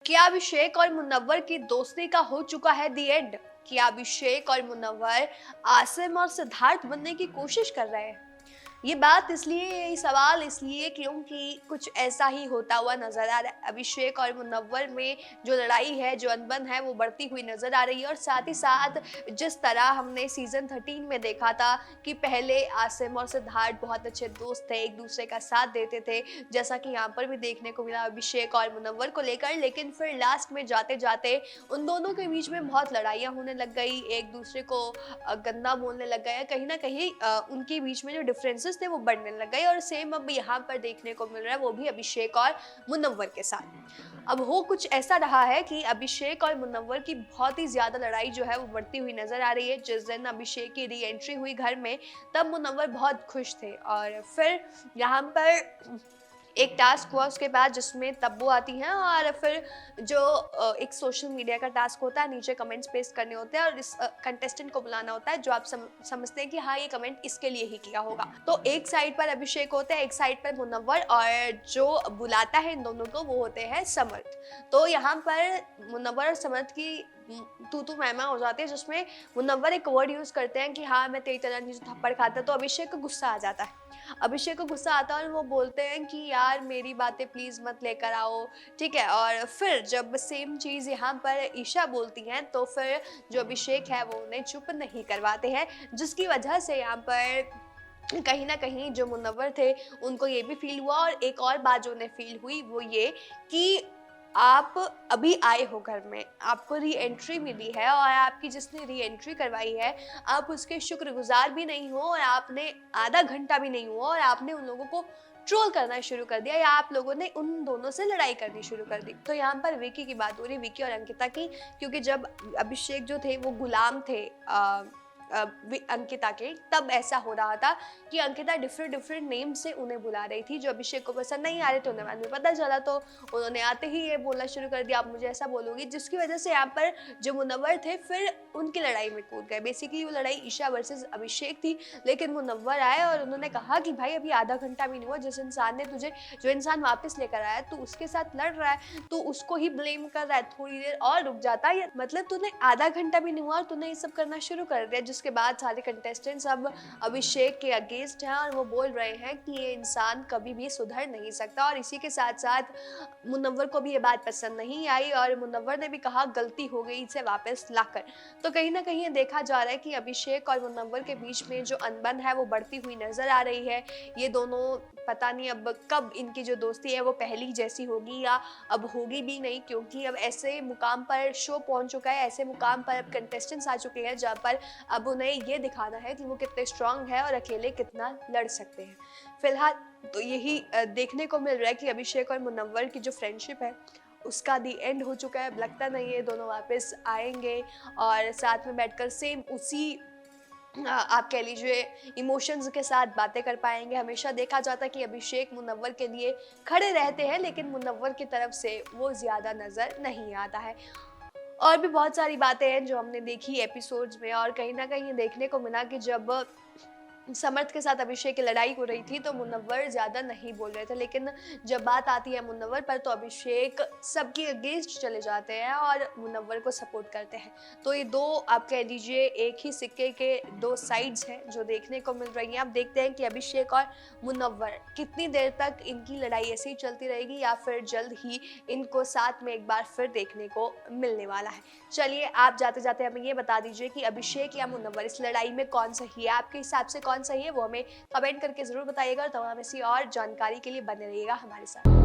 क्या अभिषेक और मुनव्वर की दोस्ती का हो चुका है दी एंड? क्या अभिषेक और मुनव्वर आसिम और सिद्धार्थ बनने की कोशिश कर रहे हैं? ये सवाल इसलिए क्योंकि कुछ ऐसा ही होता हुआ नजर आ रहा है। अभिषेक और मुनव्वर में जो लड़ाई है, जो अनबन है, वो बढ़ती हुई नजर आ रही है। और साथ ही साथ जिस तरह हमने सीजन 13 में देखा था कि पहले आसिम और सिद्धार्थ बहुत अच्छे दोस्त थे, एक दूसरे का साथ देते थे, जैसा कि यहाँ पर भी देखने को मिला अभिषेक और मुनव्वर को लेकर। लेकिन फिर लास्ट में जाते जाते उन दोनों के बीच में बहुत लड़ाइयाँ होने लग गई, एक दूसरे को गंदा बोलने लग गए। कहीं ना कहीं उनके बीच में जो डिफरेंसेस थे वो बढ़ने लग गए। और सेम अब यहाँ पर देखने को मिल रहा है, वो भी अभिषेक और मुनव्वर के साथ। अब हो कुछ ऐसा रहा है कि अभिषेक और मुनव्वर की बहुत ही ज्यादा लड़ाई जो है वो बढ़ती हुई नजर आ रही है। जिस दिन अभिषेक की री एंट्री हुई घर में, तब मुनव्वर बहुत खुश थे। और फिर यहाँ पर एक टास्क हुआ उसके बाद, जिसमें तब्बू आती हैं और फिर जो एक सोशल मीडिया का टास्क होता है, नीचे कमेंट्स पेस्ट करने होते हैं और इस कंटेस्टेंट को बुलाना होता है जो आप समझते हैं कि हाँ, ये कमेंट इसके लिए ही किया होगा। तो एक साइड पर अभिषेक होते हैं, एक साइड पर मुनव्वर, और जो बुलाता है इन दोनों को वो होते हैं समर्थ। तो यहाँ पर मुनव्वर और समर्थ की तू तू मैं हो जाती है, जिसमें मुनव्वर एक वर्ड यूज करते हैं कि हाँ, मैं तेरी तरह नहीं जो थप्पड़ खाता। तो अभिषेक को गुस्सा आ जाता है। अभिषेक को गुस्सा आता है और वो बोलते हैं कि यार मेरी बातें प्लीज मत लेकर आओ, ठीक है। और फिर जब सेम चीज यहाँ पर ईशा बोलती हैं, तो फिर जो अभिषेक है वो उन्हें चुप नहीं करवाते हैं, जिसकी वजह से यहाँ पर कहीं ना कहीं जो मुनव्वर थे उनको ये भी फील हुआ। और एक और बात जो उन्हें फील हुई वो ये कि आप अभी आए हो घर में, आपको री एंट्री मिली है, और आपकी जिसने री एंट्री करवाई है आप उसके शुक्रगुजार भी नहीं हो, और आपने आधा घंटा भी नहीं हुआ और आपने उन लोगों को ट्रोल करना शुरू कर दिया, या आप लोगों ने उन दोनों से लड़ाई करनी शुरू कर दी। तो यहाँ पर विकी की बात हो रही, विकी और अंकिता की, क्योंकि जब अभिषेक जो थे वो गुलाम थे अंकिता के, तब ऐसा हो रहा था कि अंकिता डिफरेंट डिफरेंट नेम से उन्हें बुला रही थी, जो अभिषेक को पसंद नहीं आ रहे थे। उन्हें बाद में पता चला तो उन्होंने आते ही ये बोलना शुरू कर दिया, आप मुझे ऐसा बोलोगी, जिसकी वजह से यहाँ पर जो मुनव्वर थे फिर उनकी लड़ाई में कूद गए। बेसिकली वो लड़ाई ईशा वर्सेस अभिषेक थी, लेकिन मुनव्वर आए और उन्होंने कहा कि भाई अभी आधा घंटा भी नहीं हुआ, जिस इंसान ने तुझे, जो इंसान वापस लेकर आया, तू उसके साथ लड़ रहा है, तू उसको ही ब्लेम कर रहा है, थोड़ी देर और रुक जाता है। मतलब तूने आधा घंटा भी नहीं हुआ और तूने ये सब करना शुरू कर दिया। जिसके बाद सारे कंटेस्टेंट्स अब अभिषेक के अगेंस्ट हैं और वो बोल रहे हैं कि ये इंसान कभी भी सुधर नहीं सकता। और इसी के साथ साथ मुनव्वर को भी ये बात पसंद नहीं आई और मुनव्वर ने भी कहा गलती हो गई, इसे वापस लाकर। तो कहीं ना कहीं ये देखा जा रहा है कि अभिषेक और मुनव्वर के बीच में जो अनबन है वो बढ़ती हुई नजर आ रही है। ये दोनों पता नहीं अब कब इनकी जो दोस्ती है वो पहली जैसी होगी या अब होगी भी नहीं, क्योंकि अब ऐसे मुकाम पर शो पहुंच चुका है, ऐसे मुकाम पर अब कंटेस्टेंट्स आ चुके हैं जहाँ पर अब उन्हें ये दिखाना है कि वो कितने स्ट्रांग है और अकेले कितना लड़ सकते हैं। फिलहाल तो यही देखने को मिल रहा है कि अभिषेक और मुनव्वर की जो फ्रेंडशिप है उसका दी एंड हो चुका है। लगता नहीं है दोनों वापस आएंगे और साथ में बैठकर सेम उसी आप कह लीजिए इमोशंस के साथ बातें कर पाएंगे। हमेशा देखा जाता है कि अभिषेक मुनव्वर के लिए खड़े रहते हैं, लेकिन मुनव्वर की तरफ से वो ज्यादा नजर नहीं आता है। और भी बहुत सारी बातें हैं जो हमने देखी एपिसोड्स में, और कहीं ना कहीं देखने को मिला कि जब समर्थ के साथ अभिषेक की लड़ाई हो रही थी तो मुनव्वर ज्यादा नहीं बोल रहे थे, लेकिन जब बात आती है मुनव्वर पर तो अभिषेक सबके अगेंस्ट चले जाते हैं और मुनव्वर को सपोर्ट करते हैं। तो ये दो आप कह लीजिए एक ही सिक्के के दो साइड्स हैं जो देखने को मिल रही हैं। आप देखते हैं कि अभिषेक और मुनव्वर कितनी देर तक इनकी लड़ाई ऐसे ही चलती रहेगी या फिर जल्द ही इनको साथ में एक बार फिर देखने को मिलने वाला है। चलिए आप जाते जाते हमें ये बता दीजिए कि अभिषेक या मुनव्वर इस लड़ाई में कौन सही है, आपके हिसाब से कौन सही है, वो हमें कमेंट करके जरूर बताइएगा। और तमाम ऐसी और जानकारी के लिए बने रहिएगा हमारे साथ।